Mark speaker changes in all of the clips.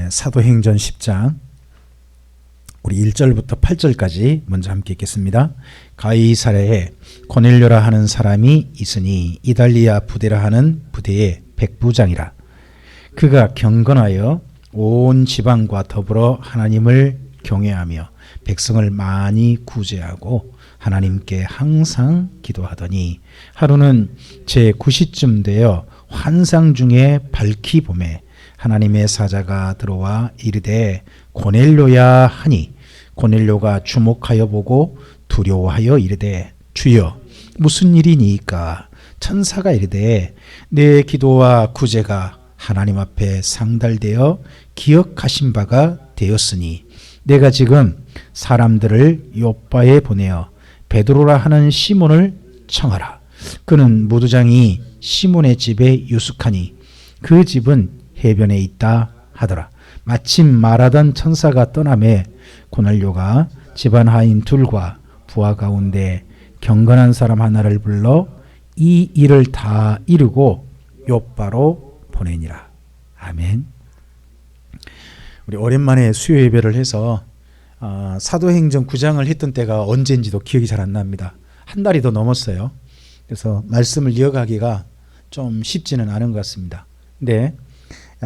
Speaker 1: 사도행전 10장 우리 1절부터 8절까지 먼저 함께 읽겠습니다. 가이사랴에 고넬료라 하는 사람이 있으니 이달리아 부대라 하는 부대의 백부장이라. 그가 경건하여 온 지방과 더불어 하나님을 경외하며 백성을 많이 구제하고 하나님께 항상 기도하더니 하루는 제9시쯤 되어 환상 중에 밝히 보매 하나님의 사자가 들어와 이르되 고넬료야 하니 고넬료가 주목하여 보고 두려워하여 이르되 주여 무슨 일이니까? 천사가 이르되 내 기도와 구제가 하나님 앞에 상달되어 기억하신 바가 되었으니 내가 지금 사람들을 요빠에 보내어 베드로라 하는 시몬을 청하라. 그는 무두장이 시몬의 집에 유숙하니 그 집은 해변에 있다 하더라. 마침 말하던 천사가 떠나매 고넬료가 집안 하인 둘과 부하 가운데 경건한 사람 하나를 불러 이 일을 다 이루고 요빠로 보내니라. 아멘. 우리 오랜만에 수요 예배를 해서 사도행전 9장을 했던 때가 언제인지도 기억이 잘 안 납니다. 한 달이 더 넘었어요. 그래서 말씀을 이어가기가 좀 쉽지는 않은 것 같습니다. 근데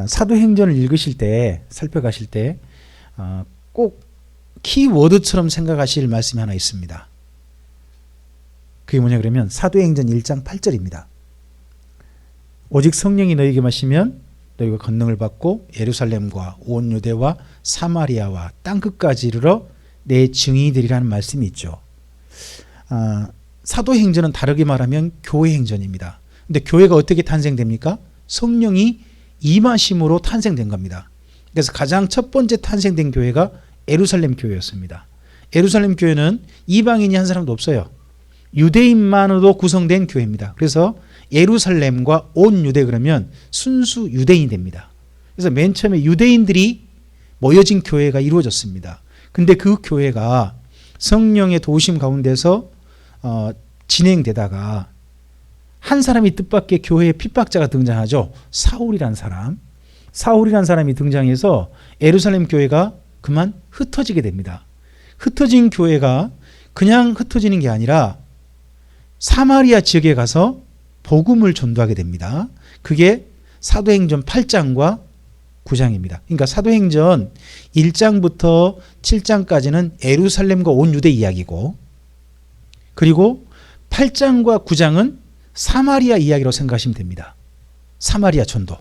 Speaker 1: 사도행전을 읽으실 때, 살펴가실 때 꼭 키워드처럼 생각하실 말씀이 하나 있습니다. 그게 뭐냐 그러면 사도행전 1장 8절입니다. 오직 성령이 너희에게 마시면 너희가 권능을 받고 예루살렘과 온 유대와 사마리아와 땅끝까지 이르러 내 증인이 되리라는 말씀이 있죠. 사도행전은 다르게 말하면 교회행전입니다. 근데 교회가 어떻게 탄생됩니까? 성령이 임하심으로 탄생된 겁니다. 그래서 가장 첫 번째 탄생된 교회가 예루살렘 교회였습니다. 예루살렘 교회는 이방인이 한 사람도 없어요. 유대인만으로 구성된 교회입니다. 그래서 예루살렘과 온 유대 그러면 순수 유대인이 됩니다. 그래서 맨 처음에 유대인들이 모여진 교회가 이루어졌습니다. 근데 그 교회가 성령의 도우심 가운데서 진행되다가 한 사람이 뜻밖의 교회에 핍박자가 등장하죠. 사울이라는 사람이 등장해서 예루살렘 교회가 그만 흩어지게 됩니다. 흩어진 교회가 그냥 흩어지는 게 아니라 사마리아 지역에 가서 복음을 전도하게 됩니다. 그게 사도행전 8장과 9장입니다. 그러니까 사도행전 1장부터 7장까지는 예루살렘과 온 유대 이야기고, 그리고 8장과 9장은 사마리아 이야기로 생각하시면 됩니다. 사마리아 전도.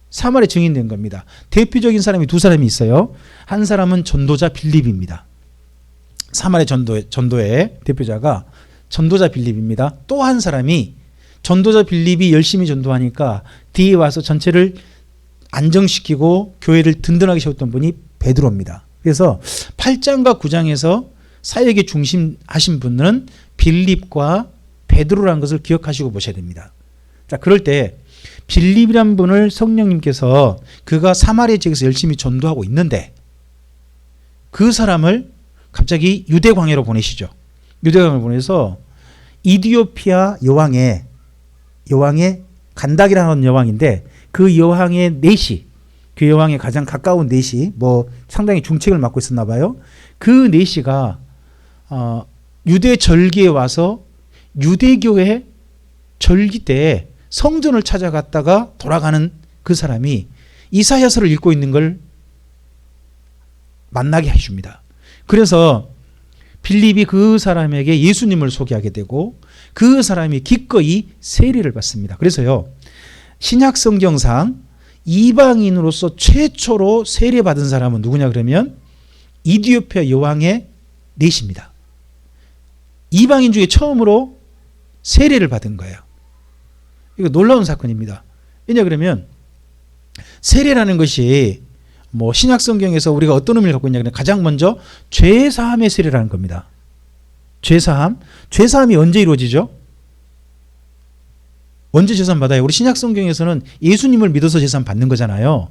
Speaker 1: 사마리아 증인된 겁니다. 대표적인 사람이 두 사람이 있어요. 한 사람은 전도자 빌립입니다. 사마리아 전도의 대표자가 전도자 빌립입니다. 또 한 사람이 전도자 빌립이 열심히 전도하니까 뒤에 와서 전체를 안정시키고 교회를 든든하게 세웠던 분이 베드로입니다. 그래서 8장과 9장에서 사역의 중심하신 분은 빌립과 베드로라는 것을 기억하시고 보셔야 됩니다. 자, 그럴 때 빌립이란 분을 성령님께서 그가 사마리아 지역에서 열심히 전도하고 있는데 그 사람을 갑자기 유대 광야로 보내시죠. 유대 광야로 보내서 이디오피아 여왕의 간닥이라는 여왕인데 그 여왕의 내시, 그 여왕의 가장 가까운 내시, 상당히 중책을 맡고 있었나 봐요. 그 내시가 유대 절기에 와서 유대교회 절기 때 성전을 찾아갔다가 돌아가는 그 사람이 이사야서를 읽고 있는 걸 만나게 해줍니다. 그래서 빌립이 그 사람에게 예수님을 소개하게 되고 그 사람이 기꺼이 세례를 받습니다. 그래서요, 신약 성경상 이방인으로서 최초로 세례받은 사람은 누구냐 그러면 이디오피아 여왕의 내시입니다. 이방인 중에 처음으로 세례를 받은 거예요. 이거 놀라운 사건입니다. 왜냐 그러면 세례라는 것이 신약 성경에서 우리가 어떤 의미를 갖고 있냐 그러면 가장 먼저 죄사함의 세례라는 겁니다. 죄사함이 언제 이루어지죠? 언제 죄사함 받아요? 우리 신약 성경에서는 예수님을 믿어서 죄사함 받는 거잖아요.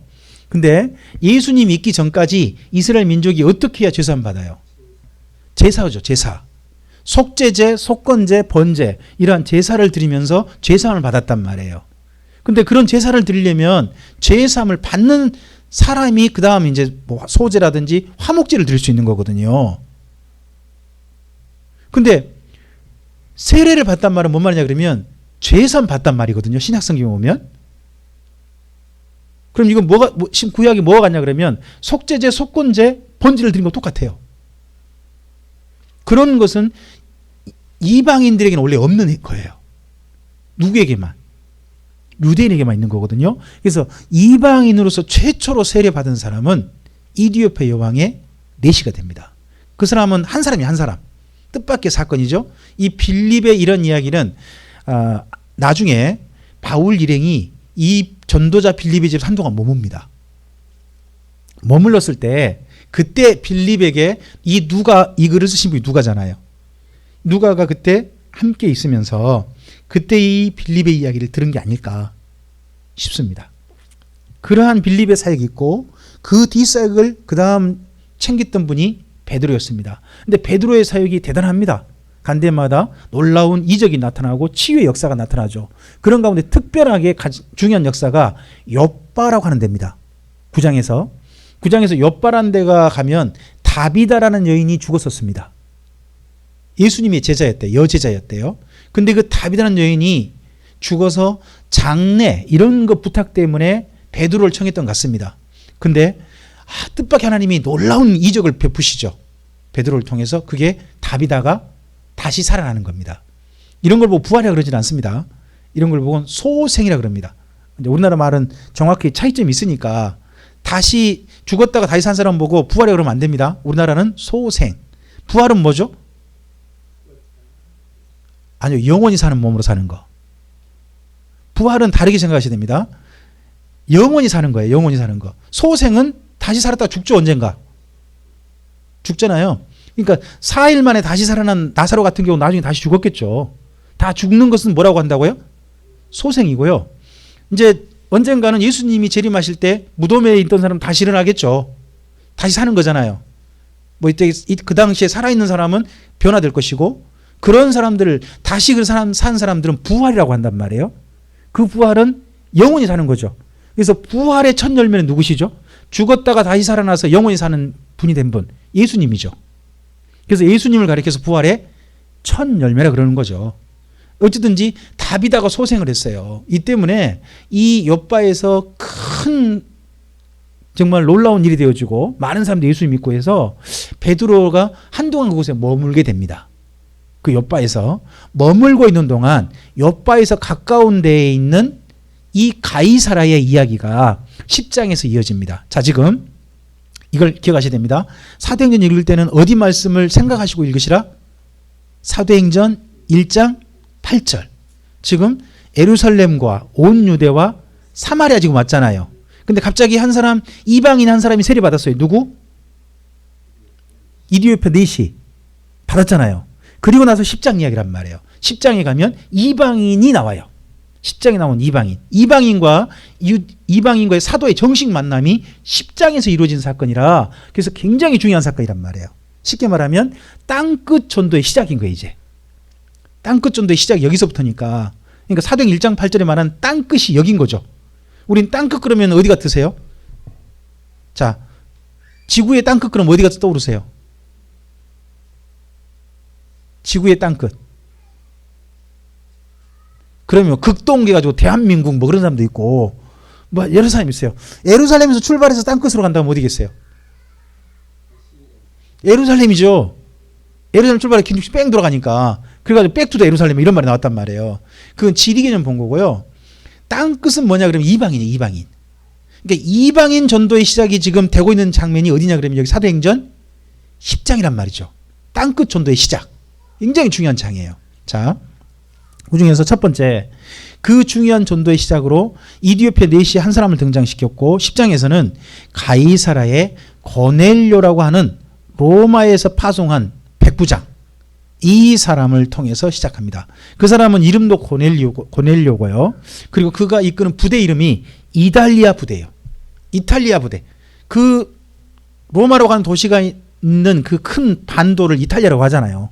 Speaker 1: 근데 예수님 있기 전까지 이스라엘 민족이 어떻게 해야 죄사함 받아요? 제사죠, 제사. 속죄제, 속건제, 번제 이러한 제사를 드리면서 죄사함을 받았단 말이에요. 근데 그런 제사를 드리려면 죄사함을 받는 사람이 그 다음 이제 뭐 소재라든지 화목제를 드릴 수 있는 거거든요. 근데 세례를 받단 말은 뭔 말이냐 그러면 죄산 받단 말이거든요. 신약성경에 보면. 그럼 이건 뭐가 지금 구약이 뭐가 같냐 그러면 속죄제, 속건제, 번제를 드린 거 똑같아요. 그런 것은 이방인들에게는 원래 없는 거예요. 누구에게만? 유대인에게만 있는 거거든요. 그래서 이방인으로서 최초로 세례받은 사람은 이디오피아 여왕의 내시가 됩니다. 그 사람은 한 사람이 한 사람. 뜻밖의 사건이죠. 이 빌립의 이런 이야기는 나중에 바울 일행이 이 전도자 빌립의 집 한동안 머뭅니다. 머물렀을 때 그때 빌립에게 이 글을 쓰신 분이 누가잖아요. 누가가 그때 함께 있으면서 그때 이 빌립의 이야기를 들은 게 아닐까 싶습니다. 그러한 빌립의 사역이 있고 그 뒷사역을 그 다음 챙겼던 분이 베드로였습니다. 근데 베드로의 사역이 대단합니다. 간 데마다 놀라운 이적이 나타나고 치유의 역사가 나타나죠. 그런 가운데 특별하게 중요한 역사가 욥바라고 하는 데입니다. 9장에서 욥바라는 데가 가면 다비다라는 여인이 죽었었습니다. 예수님의 제자였대요. 여제자였대요. 근데 그 다비다라는 여인이 죽어서 장례 이런 것 부탁 때문에 베드로를 청했던 것 같습니다. 근데 뜻밖의 하나님이 놀라운 이적을 베푸시죠. 베드로를 통해서 그게 다비다가 다시 살아나는 겁니다. 이런 걸 보고 부활이라고 그러진 않습니다. 이런 걸 보고 소생이라고 그럽니다. 우리나라 말은 정확히 차이점이 있으니까 다시 죽었다가 다시 산 사람 보고 부활이라고 그러면 안 됩니다. 우리나라는 소생. 부활은 뭐죠? 아니요. 영원히 사는 몸으로 사는 거. 부활은 다르게 생각하셔야 됩니다. 영원히 사는 거예요. 영원히 사는 거. 소생은 다시 살았다가 죽죠. 언젠가. 죽잖아요. 그러니까 4일 만에 다시 살아난 나사로 같은 경우 나중에 다시 죽었겠죠. 다 죽는 것은 뭐라고 한다고요? 소생이고요. 이제 언젠가는 예수님이 재림하실 때 무덤에 있던 사람 다시 일어나겠죠. 다시 사는 거잖아요. 뭐 이때 그 당시에 살아있는 사람은 변화될 것이고 그런 사람들을 다시 산 사람들은 부활이라고 한단 말이에요. 그 부활은 영원히 사는 거죠. 그래서 부활의 첫 열매는 누구시죠? 죽었다가 다시 살아나서 영원히 사는 분이 된 분. 예수님이죠. 그래서 예수님을 가리켜서 부활의 첫 열매라 그러는 거죠. 어쨌든지 다비다가 소생을 했어요. 이 때문에 이 욥바에서 큰 정말 놀라운 일이 되어지고 많은 사람들이 예수님 믿고 해서 베드로가 한동안 그곳에 머물게 됩니다. 그 욥바에서 머물고 있는 동안 욥바에서 가까운 데에 있는 이 가이사라의 이야기가 10장에서 이어집니다. 자, 지금 이걸 기억하셔야 됩니다. 사도행전 읽을 때는 어디 말씀을 생각하시고 읽으시라? 사도행전 1장 8절. 지금 예루살렘과 온 유대와 사마리아 지금 왔잖아요. 근데 갑자기 한 사람, 이방인 한 사람이 세례받았어요. 누구? 이디오피아 내시 받았잖아요. 그리고 나서 10장 이야기란 말이에요. 10장에 가면 이방인이 나와요. 10장에 나온 이방인. 이방인과의 사도의 정식 만남이 10장에서 이루어진 사건이라 그래서 굉장히 중요한 사건이란 말이에요. 쉽게 말하면 땅끝 전도의 시작인 거예요, 이제. 땅끝 전도의 시작이 여기서부터니까. 그러니까 사도행 1장 8절에 말한 땅끝이 여긴 거죠. 우린 땅끝 그러면 어디 같으세요? 자, 지구의 땅끝 그러면 어디가 떠오르세요? 지구의 땅끝. 그러면 극동계 가지고 대한민국 뭐 그런 사람도 있고 뭐 예루살렘 있어요. 예루살렘에서 출발해서 땅끝으로 간다면 어디겠어요? 예루살렘이죠. 예루살렘 출발해 긴축시 뺑 돌아가니까 그래가지고 백투더 예루살렘 이런 말이 나왔단 말이에요. 그건 지리 개념 본 거고요. 땅끝은 뭐냐 그러면 이방인이에요. 이방인. 그러니까 이방인 전도의 시작이 지금 되고 있는 장면이 어디냐 그러면 여기 사도행전 10장이란 말이죠. 땅끝 전도의 시작. 굉장히 중요한 장이에요. 자, 그 중에서 첫 번째, 그 중요한 전도의 시작으로 이디오피아 내시 한 사람을 등장시켰고 10장에서는 가이사라의 고넬료라고 하는 로마에서 파송한 백부장, 이 사람을 통해서 시작합니다. 그 사람은 이름도 고넬료고요. 그리고 그가 이끄는 부대 이름이 이달리아 부대예요. 이탈리아 부대. 그 로마로 가는 도시가 있는 그 큰 반도를 이탈리아라고 하잖아요.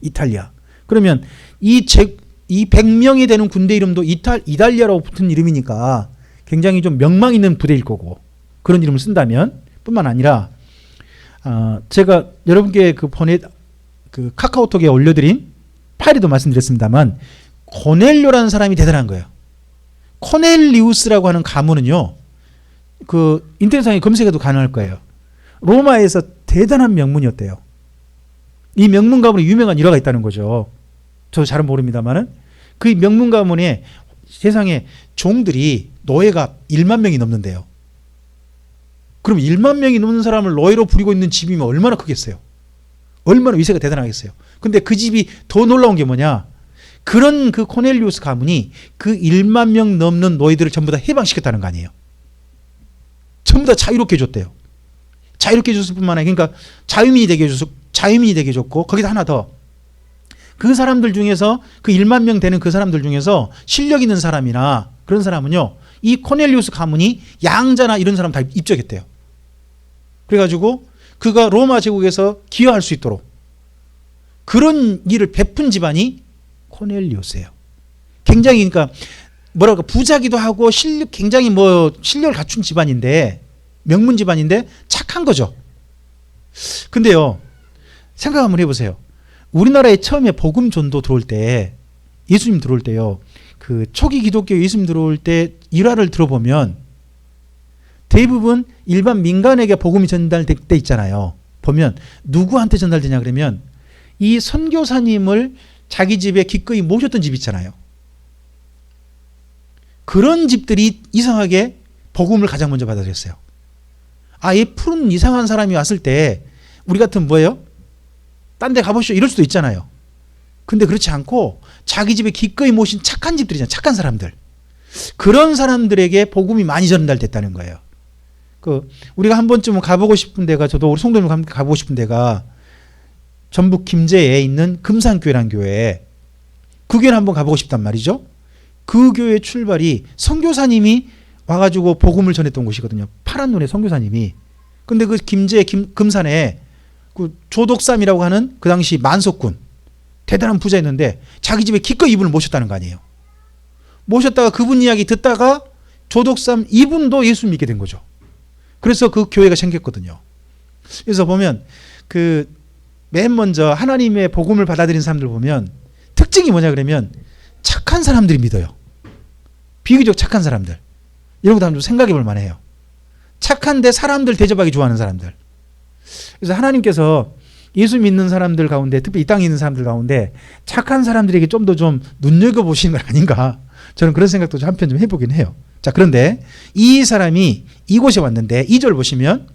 Speaker 1: 이탈리아. 그러면 이 100명이 되는 군대 이름도 이달리아라고 붙은 이름이니까 굉장히 좀 명망 있는 부대일 거고 그런 이름을 쓴다면 뿐만 아니라 제가 여러분께 그 카카오톡에 올려드린 파일에도 말씀드렸습니다만 고넬료라는 사람이 대단한 거예요. 코넬리우스라고 하는 가문은요, 그 인터넷상에 검색해도 가능할 거예요. 로마에서 대단한 명문이었대요. 이 명문 가문에 유명한 일화가 있다는 거죠. 저도 잘은 모릅니다만은 그 명문 가문에 세상에 종들이 노예가 1만 명이 넘는데요. 그럼 1만 명이 넘는 사람을 노예로 부리고 있는 집이면 얼마나 크겠어요? 얼마나 위세가 대단하겠어요? 근데 그 집이 더 놀라운 게 뭐냐? 그런 그 코넬리우스 가문이 그 1만 명 넘는 노예들을 전부 다 해방시켰다는 거 아니에요? 전부 다 자유롭게 해줬대요. 자유롭게 해줬을 뿐만 아니라 그러니까 자유민이 되게 해줬고 거기다 하나 더. 그 사람들 중에서 그 1만 명 되는 그 사람들 중에서 실력 있는 사람이나 그런 사람은요, 이 코넬리우스 가문이 양자나 이런 사람 다 입적했대요. 그래가지고 그가 로마 제국에서 기여할 수 있도록 그런 일을 베푼 집안이 코넬리우스예요. 굉장히 그러니까 뭐랄까 부자기도 하고 굉장히 실력을 갖춘 집안인데 명문 집안인데 착한 거죠. 근데요, 생각 한번 해보세요. 우리나라에 처음에 복음 전도 들어올 때, 예수님 들어올 때요, 그 초기 기독교 예수님 들어올 때 일화를 들어보면 대부분 일반 민간에게 복음이 전달될 때 있잖아요. 보면 누구한테 전달되냐 그러면 이 선교사님을 자기 집에 기꺼이 모셨던 집 있잖아요. 그런 집들이 이상하게 복음을 가장 먼저 받아들였어요. 이 푸른 이상한 사람이 왔을 때 우리 같은 뭐예요? 딴 데 가보시오 이럴 수도 있잖아요. 근데 그렇지 않고 자기 집에 기꺼이 모신 착한 집들이잖아요. 착한 사람들. 그런 사람들에게 복음이 많이 전달됐다는 거예요. 우리가 한 번쯤은 가보고 싶은 데가, 저도 우리 성도님과 함께 가보고 싶은 데가 전북 김제에 있는 금산교회라는 교회, 그 교회를 한번 가보고 싶단 말이죠. 그 교회 출발이 선교사님이 와가지고 복음을 전했던 곳이거든요. 파란 눈의 선교사님이. 근데 그 김제 금산에 그 조덕삼이라고 하는 그 당시 만석군 대단한 부자였는데 자기 집에 기꺼이 이분을 모셨다는 거 아니에요. 모셨다가 그분 이야기 듣다가 조덕삼 이분도 예수 믿게 된 거죠. 그래서 그 교회가 생겼거든요. 그래서 보면 그 맨 먼저 하나님의 복음을 받아들인 사람들 보면 특징이 뭐냐 그러면 착한 사람들이 믿어요. 비교적 착한 사람들. 이런 것도 한번 생각해 볼 만해요. 착한데 사람들 대접하기 좋아하는 사람들. 그래서 하나님께서 예수 믿는 사람들 가운데, 특히 이 땅에 있는 사람들 가운데 착한 사람들에게 좀 더 좀 눈여겨보시는 건 아닌가, 저는 그런 생각도 한편 좀 해보긴 해요. 자, 그런데 이 사람이 이곳에 왔는데 2절 보시면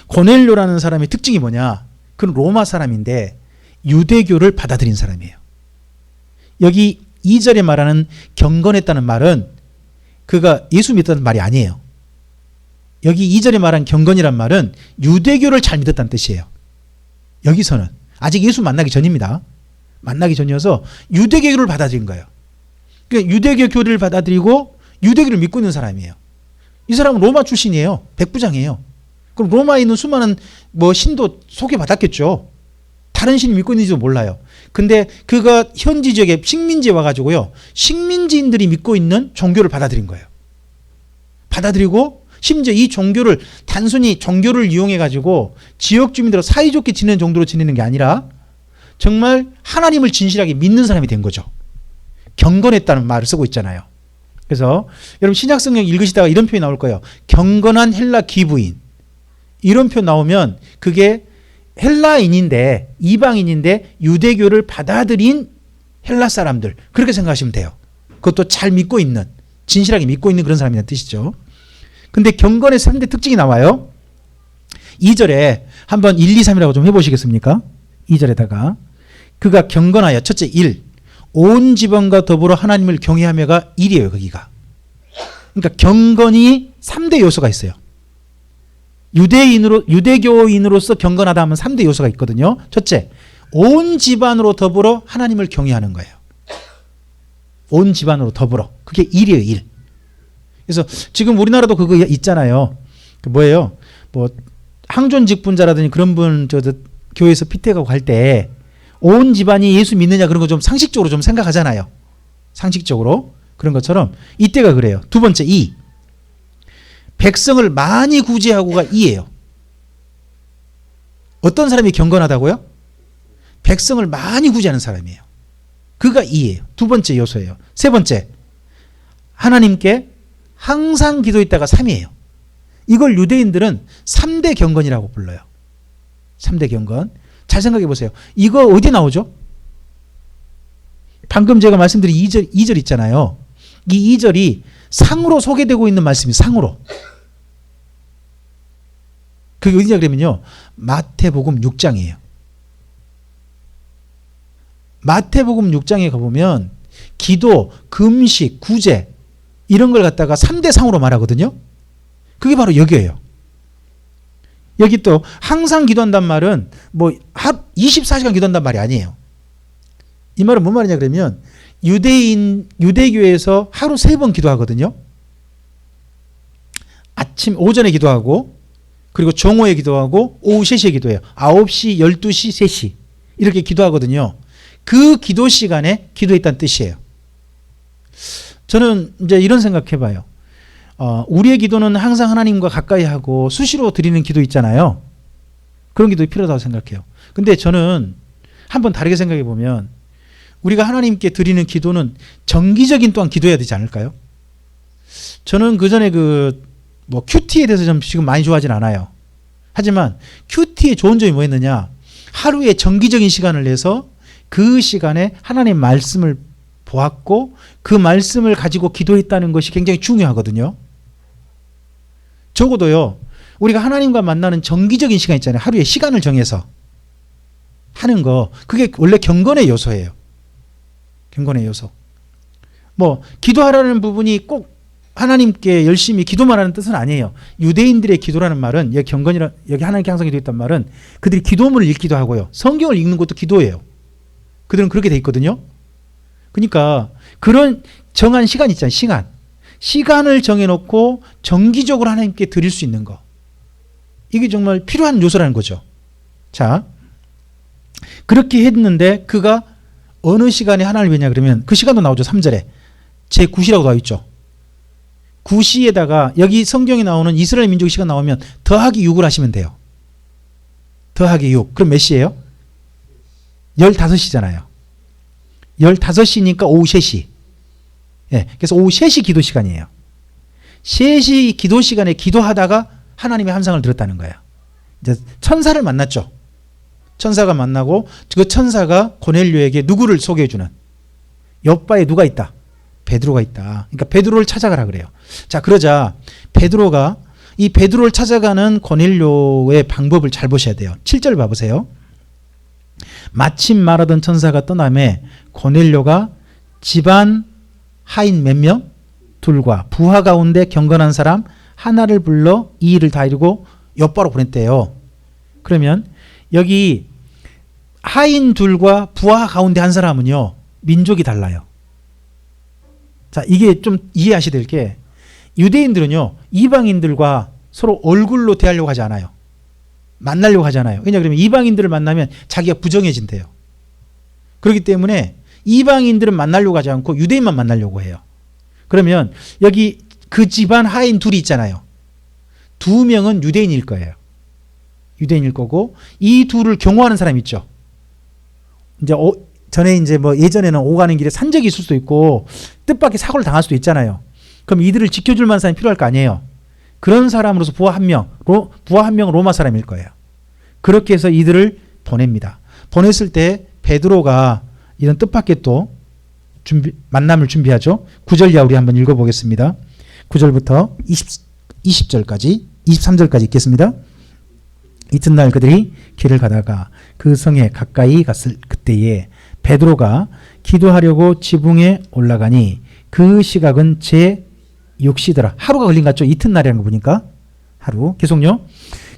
Speaker 1: 고넬료라는 사람의 특징이 뭐냐, 그는 로마 사람인데 유대교를 받아들인 사람이에요. 여기 2절에 말하는 경건했다는 말은 그가 예수 믿었다는 말이 아니에요. 여기 2절에 말한 경건이란 말은 유대교를 잘 믿었다는 뜻이에요. 여기서는 아직 예수 만나기 전입니다. 만나기 전이어서 유대교를 받아들인 거예요. 그러니까 유대교 교리를 받아들이고 유대교를 믿고 있는 사람이에요. 이 사람은 로마 출신이에요. 백부장이에요. 그럼 로마에 있는 수많은 신도 소개받았겠죠. 다른 신을 믿고 있는지도 몰라요. 근데 그가 현지 지역에 식민지에 와가지고요, 식민지인들이 믿고 있는 종교를 받아들인 거예요. 받아들이고 심지어 이 종교를 단순히 종교를 이용해가지고 지역 주민들과 사이좋게 지내는 정도로 지내는 게 아니라 정말 하나님을 진실하게 믿는 사람이 된 거죠. 경건했다는 말을 쓰고 있잖아요. 그래서 여러분 신약성경 읽으시다가 이런 표현이 나올 거예요. 경건한 헬라 기부인. 이런 표현 나오면 그게 헬라인인데, 이방인인데 유대교를 받아들인 헬라 사람들, 그렇게 생각하시면 돼요. 그것도 잘 믿고 있는, 진실하게 믿고 있는 그런 사람이라는 뜻이죠. 근데 경건의 3대 특징이 나와요. 2절에 한번 1, 2, 3이라고 좀 해보시겠습니까? 2절에다가 그가 경건하여, 첫째 1, 온 집안과 더불어 하나님을 경외하며가 1이에요. 거기가. 그러니까 경건이 3대 요소가 있어요. 유대교인으로서 경건하다 하면 3대 요소가 있거든요. 첫째, 온 집안으로 더불어 하나님을 경외하는 거예요. 온 집안으로 더불어. 그게 1이에요. 1. 그래서 지금 우리나라도 그거 있잖아요. 그 뭐예요? 항존 직분자라든지 그런 분 교회에서 피택하고 갈 때 온 집안이 예수 믿느냐 그런 거 좀 상식적으로 좀 생각하잖아요. 상식적으로. 그런 것처럼 이때가 그래요. 두 번째 2. 백성을 많이 구제하고가 이예요. 어떤 사람이 경건하다고요? 백성을 많이 구제하는 사람이에요. 그가 이예요. 두 번째 요소예요. 세 번째, 하나님께 항상 기도했다가 3이에요. 이걸 유대인들은 3대 경건이라고 불러요. 3대 경건. 잘 생각해 보세요. 이거 어디 나오죠? 방금 제가 말씀드린 2절 있잖아요. 이 2절이 상으로 소개되고 있는 말씀이 상으로. 그게 어디냐 그러면요. 마태복음 6장이에요. 마태복음 6장에 가보면 기도, 금식, 구제 이런 걸 갖다가 3대 상으로 말하거든요. 그게 바로 여기예요. 여기 또 항상 기도한단 말은 뭐 24시간 기도한단 말이 아니에요. 이 말은 뭔 말이냐 그러면 유대교에서 하루 3번 기도하거든요. 아침 오전에 기도하고 그리고 정오에 기도하고 오후 3시에 기도해요. 9시, 12시, 3시 이렇게 기도하거든요. 그 기도 시간에 기도했다는 뜻이에요. 저는 이제 이런 생각 해봐요. 우리의 기도는 항상 하나님과 가까이 하고 수시로 드리는 기도 있잖아요. 그런 기도 필요하다고 생각해요. 근데 저는 한번 다르게 생각해 보면 우리가 하나님께 드리는 기도는 정기적인 또한 기도해야 되지 않을까요? 저는 그 전에 큐티에 대해서 좀 지금 많이 좋아하진 않아요. 하지만 큐티의 좋은 점이 뭐였느냐? 하루에 정기적인 시간을 내서 그 시간에 하나님의 말씀을 보았고 그 말씀을 가지고 기도했다는 것이 굉장히 중요하거든요. 적어도요, 우리가 하나님과 만나는 정기적인 시간 있잖아요. 하루에 시간을 정해서 하는 거, 그게 원래 경건의 요소예요. 경건의 요소. 기도하라는 부분이 꼭 하나님께 열심히 기도만 하는 뜻은 아니에요. 유대인들의 기도라는 말은 여기 하나님께 항상 기도했단 말은 그들이 기도문을 읽기도 하고요. 성경을 읽는 것도 기도예요. 그들은 그렇게 돼 있거든요. 그러니까 그런 정한 시간 있잖아요. 시간을 정해놓고 정기적으로 하나님께 드릴 수 있는 거. 이게 정말 필요한 요소라는 거죠. 자, 그렇게 했는데 그가 어느 시간에 하나님을 뵈냐 그러면 그 시간도 나오죠. 3절에. 제9시라고 나와 있죠. 9시에다가 여기 성경에 나오는 이스라엘 민족의 시간 나오면 더하기 6을 하시면 돼요. 더하기 6. 그럼 몇 시예요? 15시잖아요. 15시니까 오후 3시. 예, 그래서 오후 3시 기도 시간이에요. 3시 기도 시간에 기도하다가 하나님의 함성을 들었다는 거예요. 이제 천사를 만났죠. 천사가 만나고 그 천사가 고넬료에게 누구를 소개해주는? 옆바에 누가 있다? 베드로가 있다. 그러니까 베드로를 찾아가라 그래요. 자, 그러자 베드로가 이 베드로를 찾아가는 고넬료의 방법을 잘 보셔야 돼요. 7절 봐보세요. 마침 말하던 천사가 떠나매 고넬료가 집안 하인 몇 명? 둘과 부하 가운데 경건한 사람 하나를 불러 이 일을 다 이루고 옆바로 보냈대요. 그러면 여기 하인 둘과 부하 가운데 한 사람은요, 민족이 달라요. 자, 이게 좀 이해하셔야 될 게 유대인들은요, 이방인들과 서로 얼굴로 대하려고 하지 않아요. 만나려고 하지 않아요. 왜냐하면 이방인들을 만나면 자기가 부정해진대요. 그렇기 때문에 이방인들은 만나려고 하지 않고 유대인만 만나려고 해요. 그러면 여기 그 집안 하인 둘이 있잖아요. 2명은 유대인일 거예요. 유대인일 거고 이 둘을 경호하는 사람이 있죠. 이제 전에 이제 예전에는 오가는 길에 산적이 있을 수도 있고 뜻밖의 사고를 당할 수도 있잖아요. 그럼 이들을 지켜줄 만한 사람이 필요할 거 아니에요. 그런 사람으로서 부하 한 명은 로마 사람일 거예요. 그렇게 해서 이들을 보냅니다. 보냈을 때 베드로가 이런 뜻밖의 또 만남을 준비하죠. 9절 이하 우리 한번 읽어보겠습니다. 9절부터 20절까지 23절까지 읽겠습니다. 이튿날 그들이 길을 가다가 그 성에 가까이 갔을 그때에 베드로가 기도하려고 지붕에 올라가니 그 시각은 제6시더라. 하루가 걸린 것 같죠? 이튿날이라는 거 보니까 하루. 계속요.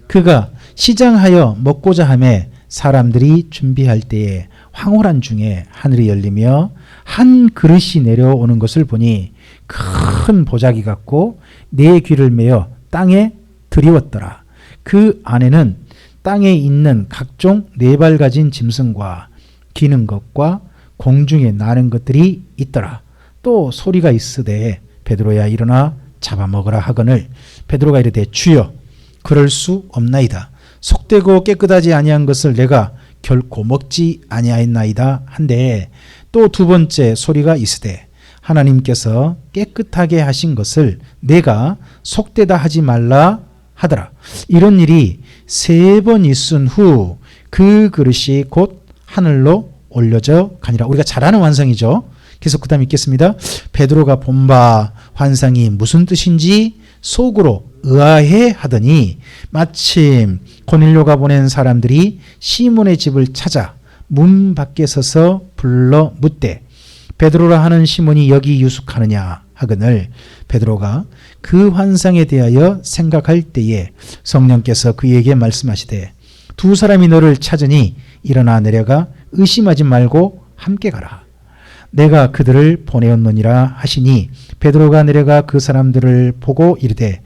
Speaker 1: 그가 시장하여 먹고자 하매 사람들이 준비할 때에 황홀한 중에 하늘이 열리며 한 그릇이 내려오는 것을 보니 큰 보자기 같고 네 귀를 메어 땅에 들이웠더라. 그 안에는 땅에 있는 각종 네 발 가진 짐승과 기는 것과 공중에 나는 것들이 있더라. 또 소리가 있으되 베드로야 일어나 잡아먹으라 하거늘 베드로가 이르되 주여 그럴 수 없나이다. 속되고 깨끗하지 아니한 것을 내가 결코 먹지 아니하였나이다 한데 또 두 번째 소리가 있으되 하나님께서 깨끗하게 하신 것을 내가 속되다 하지 말라 하더라. 이런 일이 3번 있은 후 그 그릇이 곧 하늘로 올려져 가니라. 우리가 잘 아는 환상이죠. 계속 그 다음 읽겠습니다. 베드로가 본 바 환상이 무슨 뜻인지 속으로 의아해 하더니 마침 고넬료가 보낸 사람들이 시몬의 집을 찾아 문 밖에 서서 불러 묻되 베드로라 하는 시몬이 여기 유숙하느냐 하거늘 베드로가 그 환상에 대하여 생각할 때에 성령께서 그에게 말씀하시되 두 사람이 너를 찾으니 일어나 내려가 의심하지 말고 함께 가라. 내가 그들을 보내었느니라 하시니 베드로가 내려가 그 사람들을 보고 이르되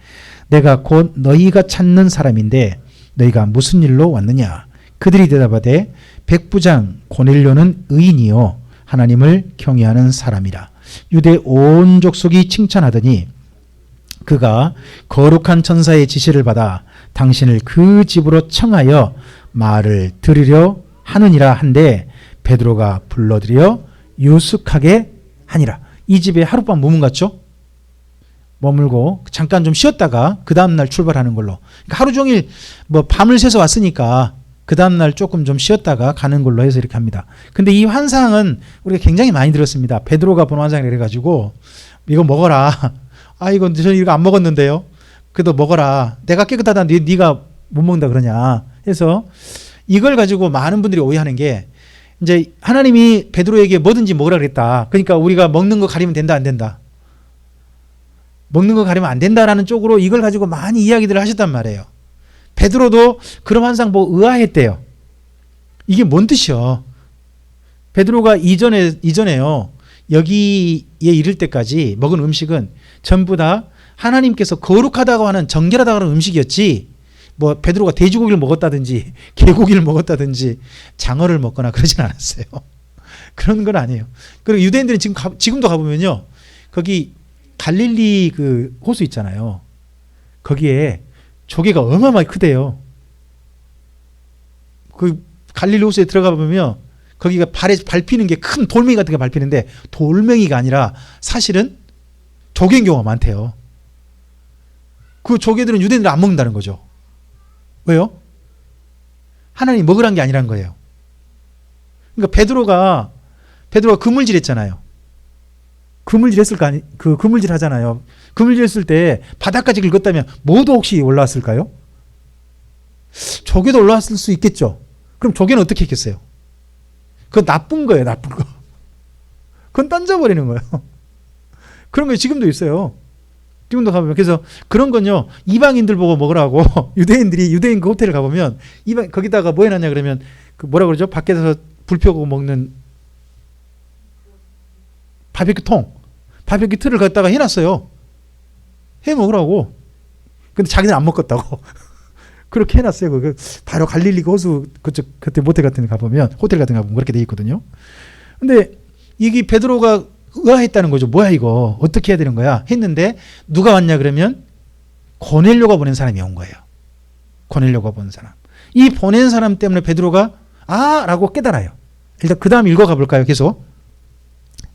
Speaker 1: 내가 곧 너희가 찾는 사람인데 너희가 무슨 일로 왔느냐. 그들이 대답하되 백부장 고넬료는 의인이요 하나님을 경외하는 사람이라. 유대 온 족속이 칭찬하더니 그가 거룩한 천사의 지시를 받아 당신을 그 집으로 청하여 말을 들으려 하느니라 한데 베드로가 불러들여 유숙하게 하니라. 이 집에 하룻밤 머문 갔죠. 머물고 잠깐 좀 쉬었다가 그 다음날 출발하는 걸로. 그러니까 하루 종일 뭐 밤을 새서 왔으니까 그 다음날 조금 좀 쉬었다가 가는 걸로 해서 이렇게 합니다. 근데 이 환상은 우리가 굉장히 많이 들었습니다. 베드로가 본 환상이라 그래가지고 이거 먹어라. 아 이건 저는 이거 안 먹었는데요. 그래도 먹어라. 내가 깨끗하다. 네가 못 먹는다 그러냐. 해서 이걸 가지고 많은 분들이 오해하는 게 이제 하나님이 베드로에게 뭐든지 먹으라 그랬다. 그러니까 우리가 먹는 거 가리면 된다 안 된다. 먹는 거 가리면 안 된다라는 쪽으로 이걸 가지고 많이 이야기들을 하셨단 말이에요. 베드로도 그런 환상 보고 의아했대요. 이게 뭔 뜻이요? 베드로가 이전에요. 여기에 이를 때까지 먹은 음식은 전부 다 하나님께서 거룩하다고 하는 정결하다고 하는 음식이었지 뭐 베드로가 돼지고기를 먹었다든지 개고기를 먹었다든지 장어를 먹거나 그러진 않았어요. 그런 건 아니에요. 그리고 유대인들은 지금도 가보면요. 거기 갈릴리 그 호수 있잖아요. 거기에 조개가 어마어마하게 크대요. 그 갈릴리 호수에 들어가 보면 거기가 발에 밟히는 게 큰 돌멩이 같은 게 밟히는데 돌멩이가 아니라 사실은 조개인 경우가 많대요. 그 조개들은 유대인들은 안 먹는다는 거죠. 왜요? 하나님이 먹으란 게 아니란 거예요. 그러니까 베드로가 그물질 했잖아요. 그물질 했을 거 아니, 그물질 하잖아요. 그물질 했을 때 바닥까지 긁었다면 뭐도 혹시 올라왔을까요? 조개도 올라왔을 수 있겠죠. 그럼 조개는 어떻게 했겠어요? 그건 나쁜 거예요, 나쁜 거. 그건 던져버리는 거예요. 그런 거 지금도 있어요. 지금도 가보면. 그래서 그런 건요, 이방인들 보고 먹으라고 유대인 그 호텔을 가보면 거기다가 뭐 해놨냐 그러면 그 뭐라 그러죠? 밖에서 불 펴고 먹는 바비큐 틀을 갖다가 해놨어요. 해 먹으라고. 근데 자기는 안 먹겠다고. 그렇게 해놨어요. 그 바로 갈릴리 호수 그쪽 그때 모텔 같은 데 가보면 호텔 같은 데 가보면 그렇게 돼 있거든요. 근데 이게 베드로가 의아했다는 거죠. 뭐야 이거 어떻게 해야 되는 거야 했는데 누가 왔냐 그러면 고넬료가 보낸 사람이 온 거예요. 고넬료가 보낸 사람. 이 보낸 사람 때문에 베드로가 라고 깨달아요. 일단 그 다음 읽어가 볼까요? 계속.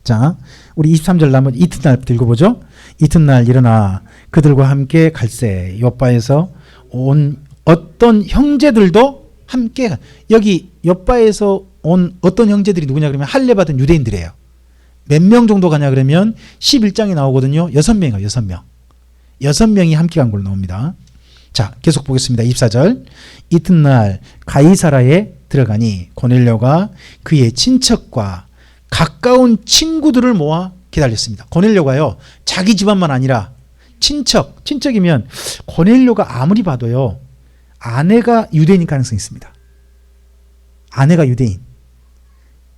Speaker 1: 자, 우리 23절 나머지 이튿날부터 읽어보죠. 이튿날 일어나 그들과 함께 갈새 욥바에서 온 어떤 형제들도 함께. 여기 욥바에서 온 어떤 형제들이 누구냐 그러면 할례 받은 유대인들이에요. 몇 명 정도 가냐 그러면 11장에 나오거든요. 6명이에요. 6명. 6명이 함께 간 걸로 나옵니다. 자, 계속 보겠습니다. 24절. 이튿날 가이사라에 들어가니 고넬료가 그의 친척과 가까운 친구들을 모아 기다렸습니다. 고넬료가요, 자기 집안만 아니라 친척이면 고넬료가 아무리 봐도요, 아내가 유대인일 가능성이 있습니다. 아내가 유대인.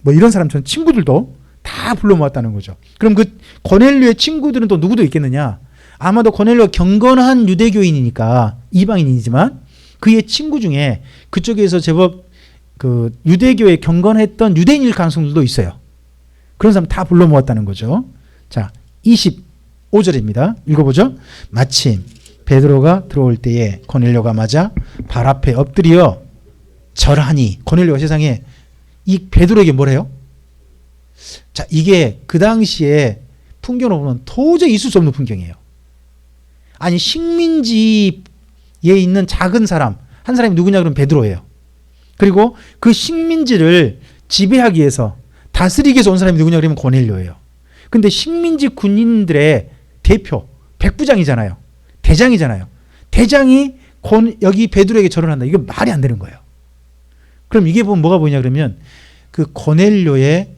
Speaker 1: 뭐 이런 사람처럼 친구들도 다 불러 모았다는 거죠. 그럼 그 고넬료의 친구들은 또 누구도 있겠느냐? 아마도 고넬료가 경건한 유대교인이니까 이방인이지만 그의 친구 중에 그쪽에서 제법 그 유대교에 경건했던 유대인일 가능성들도 있어요. 그런 사람 다 불러 모았다는 거죠. 자, 25 5절입니다. 읽어보죠. 마침 베드로가 들어올 때에 고넬료가 맞아 발 앞에 엎드려 절하니. 고넬료가 세상에 이 베드로에게 뭐래요? 자, 이게 그 당시에 풍경으로 보면 도저히 있을 수 없는 풍경이에요. 아니, 식민지에 있는 작은 사람, 한 사람이 누구냐 그러면 베드로예요. 그리고 그 식민지를 지배하기 위해서, 다스리기 위해서 온 사람이 누구냐 그러면 고넬료예요. 근데 식민지 군인들의 대표, 백부장이잖아요. 대장이잖아요. 대장이 여기 베드로에게 절을 한다. 이거 말이 안 되는 거예요. 그럼 이게 보면 뭐가 보이냐 그러면 그 고넬료의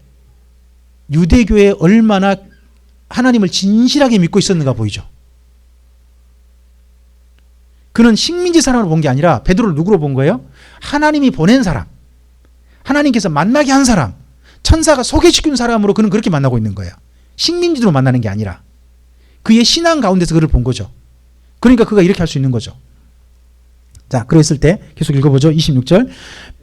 Speaker 1: 유대교에 얼마나 하나님을 진실하게 믿고 있었는가 보이죠. 그는 식민지 사람으로 본 게 아니라 베드로를 누구로 본 거예요? 하나님이 보낸 사람, 하나님께서 만나게 한 사람, 천사가 소개시킨 사람으로 그는 그렇게 만나고 있는 거예요. 식민지로 만나는 게 아니라 그의 신앙 가운데서 그를 본 거죠. 그러니까 그가 이렇게 할 수 있는 거죠. 자, 그랬을 때 계속 읽어보죠. 26절.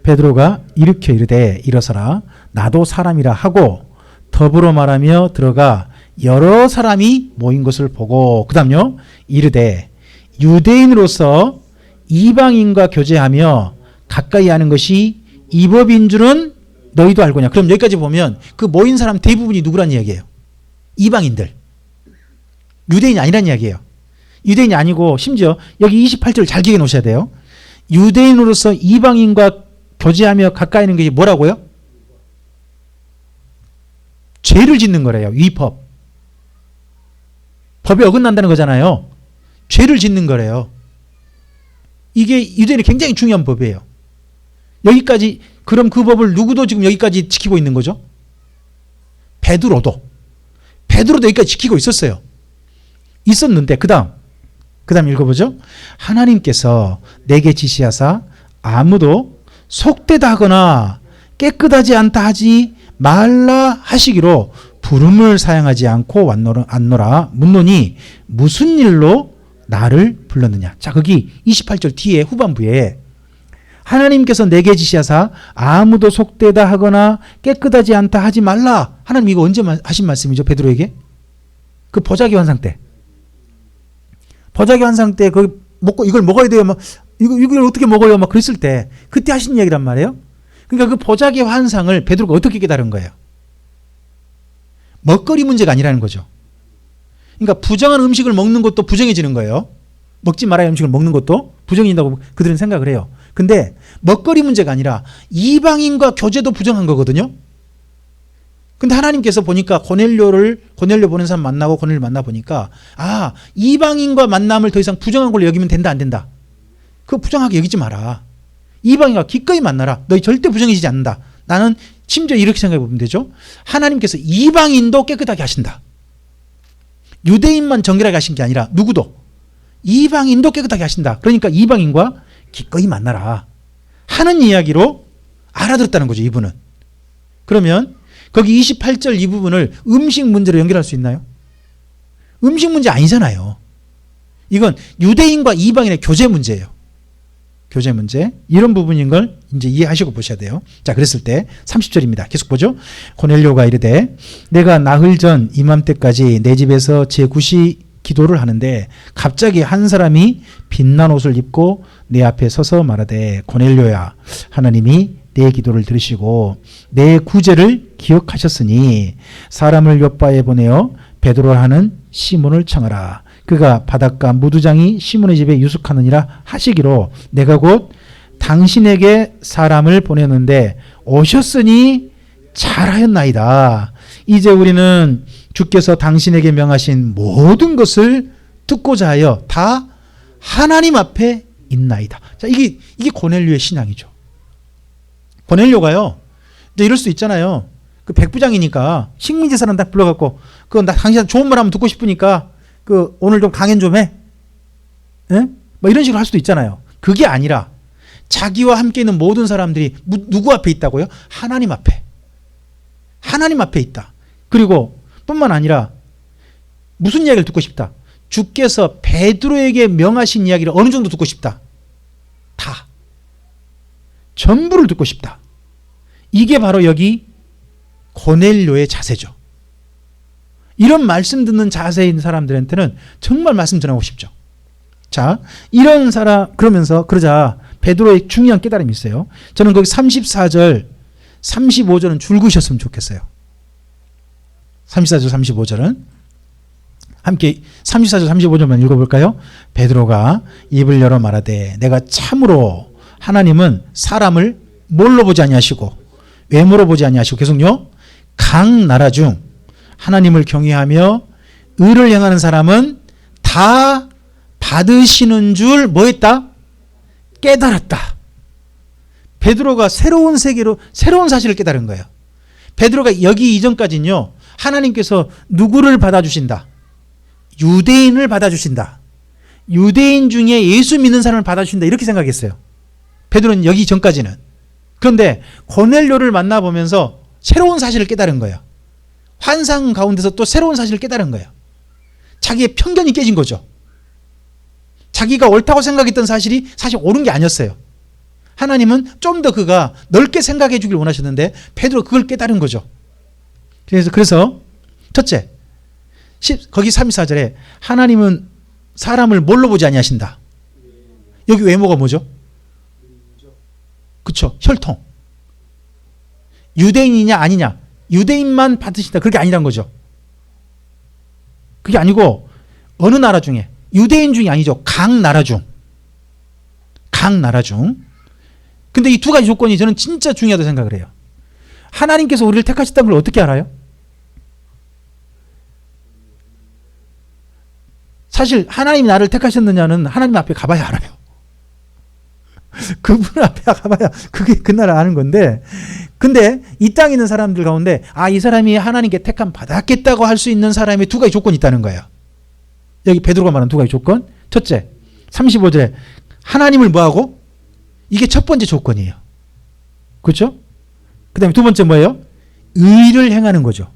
Speaker 1: 베드로가 일으켜 이르되 일어서라 나도 사람이라 하고 더불어 말하며 들어가 여러 사람이 모인 것을 보고, 그 다음요, 이르되 유대인으로서 이방인과 교제하며 가까이 하는 것이 이 법인 줄은 너희도 알고냐. 그럼 여기까지 보면 그 모인 사람 대부분이 누구란 이야기예요? 이방인들. 유대인이 아니란 이야기예요. 유대인이 아니고, 심지어 여기 28절 잘 기억해 놓으셔야 돼요. 유대인으로서 이방인과 교제하며 가까이 하는 것이 뭐라고요? 죄를 짓는 거래요. 위법. 법에 어긋난다는 거잖아요. 죄를 짓는 거래요. 이게 유대인이 굉장히 중요한 법이에요. 여기까지, 그럼 그 법을 누구도 지금 여기까지 지키고 있는 거죠? 베드로도 여기까지 지키고 있었어요. 있었는데 그 다음 읽어보죠. 하나님께서 내게 지시하사 아무도 속되다 하거나 깨끗하지 않다 하지 말라 하시기로 부름을 사용하지 않고 왔노라 묻노니 무슨 일로 나를 불렀느냐. 자, 거기 28절 뒤에 후반부에 하나님께서 내게 지시하사 아무도 속되다 하거나 깨끗하지 않다 하지 말라. 하나님 이거 언제 하신 말씀이죠? 베드로에게? 그 보자기 환상 때. 보자기 환상 때 이걸 먹어야 돼요. 막 이걸 어떻게 먹어요? 막 그랬을 때 그때 하신 이야기란 말이에요. 그러니까 그 보자기 환상을 베드로가 어떻게 깨달은 거예요? 먹거리 문제가 아니라는 거죠. 그러니까 부정한 음식을 먹는 것도 부정해지는 거예요. 먹지 말아야 음식을 먹는 것도 부정해진다고 그들은 생각을 해요. 근데 먹거리 문제가 아니라 이방인과 교제도 부정한 거거든요. 근데 하나님께서 보니까 고넬료 보는 사람 만나고 고넬료 만나보니까, 아, 이방인과 만남을 더 이상 부정한 걸로 여기면 된다 안 된다. 그거 부정하게 여기지 마라. 이방인과 기꺼이 만나라. 너희 절대 부정해지지 않는다. 나는 심지어 이렇게 생각해 보면 되죠. 하나님께서 이방인도 깨끗하게 하신다. 유대인만 정결하게 하신 게 아니라 누구도, 이방인도 깨끗하게 하신다. 그러니까 이방인과 기꺼이 만나라 하는 이야기로 알아들었다는 거죠, 이분은. 그러면 거기 28절 이 부분을 음식 문제로 연결할 수 있나요? 음식 문제 아니잖아요. 이건 유대인과 이방인의 교제 문제예요. 교제 문제. 이런 부분인 걸 이제 이해하시고 보셔야 돼요. 자, 그랬을 때 30절입니다. 계속 보죠. 고넬료가 이르되 내가 나흘 전 이맘때까지 내 집에서 제9시 기도를 하는데 갑자기 한 사람이 빛난 옷을 입고 내 앞에 서서 말하되 고넬료야, 하나님이 내 기도를 들으시고 내 구제를 기억하셨으니 사람을 요바에 보내어 베드로라 하는 시몬을 청하라. 그가 바닷가 무두장이 시몬의 집에 유숙하느니라 하시기로 내가 곧 당신에게 사람을 보냈는데 오셨으니 잘하였나이다. 이제 우리는 주께서 당신에게 명하신 모든 것을 듣고자 하여 다 하나님 앞에 있나이다. 자, 이게 고넬료의 신앙이죠. 고넬료가요, 이제 이럴 수 있잖아요. 그 백부장이니까 식민지 사람 딱 불러갖고 나 당신한테 좋은 말 하면 듣고 싶으니까 오늘 좀 강연 좀 해. 예? 뭐 이런 식으로 할 수도 있잖아요. 그게 아니라 자기와 함께 있는 모든 사람들이 누구 앞에 있다고요? 하나님 앞에. 하나님 앞에 있다. 그리고 뿐만 아니라 무슨 이야기를 듣고 싶다? 주께서 베드로에게 명하신 이야기를 어느 정도 듣고 싶다? 다. 전부를 듣고 싶다. 이게 바로 여기 고넬료의 자세죠. 이런 말씀 듣는 자세인 사람들한테는 정말 말씀 전하고 싶죠. 자, 이런 사람 그러면서 그러자 베드로의 중요한 깨달음이 있어요. 저는 거기 34절 35절은 줄그셨으면 좋겠어요. 34절 35절은 함께 34절 35절만 읽어볼까요? 베드로가 입을 열어 말하되 내가 참으로 하나님은 사람을 뭘로 보지 아니하시고 외모로 보지 아니하시고 계속요. 각 나라 중 하나님을 경외하며 의를 행하는 사람은 다 받으시는 줄 뭐했다? 깨달았다. 베드로가 새로운 세계로 새로운 사실을 깨달은 거예요. 베드로가 여기 이전까지는요. 하나님께서 누구를 받아주신다? 유대인을 받아주신다. 유대인 중에 예수 믿는 사람을 받아주신다. 이렇게 생각했어요. 베드로는 여기 전까지는. 그런데 고넬료를 만나보면서 새로운 사실을 깨달은 거예요. 환상 가운데서 또 새로운 사실을 깨달은 거예요. 자기의 편견이 깨진 거죠. 자기가 옳다고 생각했던 사실이 사실 옳은 게 아니었어요. 하나님은 좀 더 그가 넓게 생각해 주길 원하셨는데 베드로가 그걸 깨달은 거죠. 그래서 첫째, 거기 34절에 하나님은 사람을 뭘로 보지 아니하신다. 여기 외모가 뭐죠? 그렇죠. 혈통. 유대인이냐 아니냐. 유대인만 받으신다. 그게 아니란 거죠. 그게 아니고 어느 나라 중에 유대인 중이 아니죠. 각 나라 중. 각 나라 중. 근데 이 두 가지 조건이 저는 진짜 중요하다고 생각을 해요. 하나님께서 우리를 택하셨다는 걸 어떻게 알아요? 사실 하나님이 나를 택하셨느냐는 하나님 앞에 가봐야 알아요. 그분 앞에 가봐야 그게 그날 아는 건데, 근데 이 땅에 있는 사람들 가운데 이 사람이 하나님께 택함 받았겠다고 할 수 있는 사람이 두 가지 조건이 있다는 거예요. 여기 베드로가 말한 두 가지 조건. 첫째, 35절에 하나님을 뭐하고? 이게 첫 번째 조건이에요. 그렇죠? 그 다음에 두 번째 뭐예요? 의를 행하는 거죠.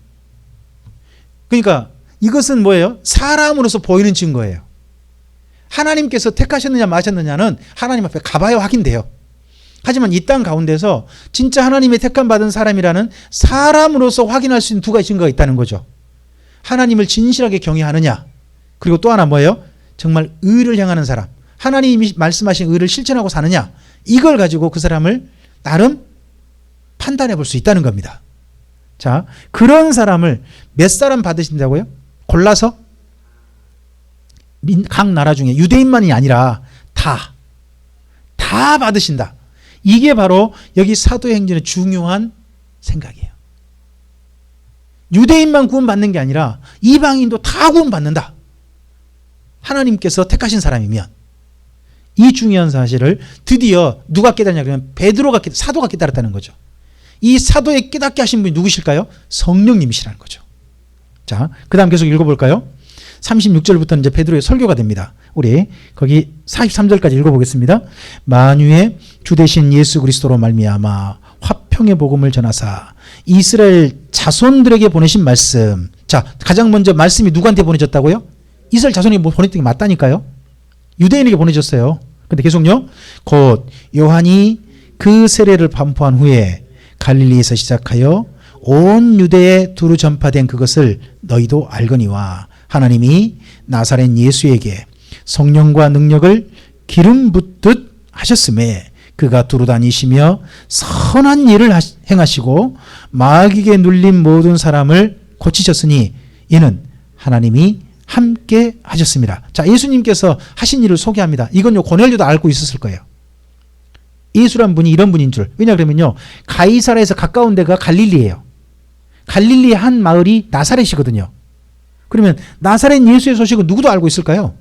Speaker 1: 그러니까 이것은 뭐예요? 사람으로서 보이는 증거예요. 하나님께서 택하셨느냐 마셨느냐는 하나님 앞에 가봐야 확인돼요. 하지만 이 땅 가운데서 진짜 하나님의 택함 받은 사람이라는 사람으로서 확인할 수 있는 두 가지 증거가 있다는 거죠. 하나님을 진실하게 경외하느냐, 그리고 또 하나 뭐예요? 정말 의를 행하는 사람, 하나님이 말씀하신 의를 실천하고 사느냐, 이걸 가지고 그 사람을 나름 판단해 볼 수 있다는 겁니다. 자, 그런 사람을 몇 사람 받으신다고요? 골라서? 각 나라 중에 유대인만이 아니라 다 받으신다. 이게 바로 여기 사도행전의 중요한 생각이에요. 유대인만 구원받는 게 아니라 이방인도 다 구원받는다. 하나님께서 택하신 사람이면. 이 중요한 사실을 드디어 누가 깨달냐 그러면 사도가 깨달았다는 거죠. 이 사도에 깨닫게 하신 분이 누구실까요? 성령님이시라는 거죠. 자, 그 다음 계속 읽어볼까요? 36절부터는 이제 베드로의 설교가 됩니다. 우리 거기 43절까지 읽어보겠습니다. 만유의 주 되신 예수 그리스도로 말미암아 화평의 복음을 전하사 이스라엘 자손들에게 보내신 말씀. 자, 가장 먼저 말씀이 누구한테 보내졌다고요? 이스라엘 자손에게 보냈던 게 맞다니까요. 유대인에게 보내졌어요. 근데 계속요. 곧 요한이 그 세례를 반포한 후에 갈릴리에서 시작하여 온 유대에 두루 전파된 그것을 너희도 알거니와 하나님이 나사렛 예수에게 성령과 능력을 기름 붓듯 하셨음에 그가 두루 다니시며 선한 일을 행하시고 마귀에게 눌린 모든 사람을 고치셨으니 이는 하나님이 함께 하셨습니다. 자, 예수님께서 하신 일을 소개합니다. 이건요 고넬료도 알고 있었을 거예요. 예수란 분이 이런 분인 줄. 왜냐 그러면요 가이사라에서 가까운 데가 갈릴리예요. 갈릴리의 한 마을이 나사렛이거든요. 그러면 나사렛 예수의 소식은 누구도 알고 있을까요?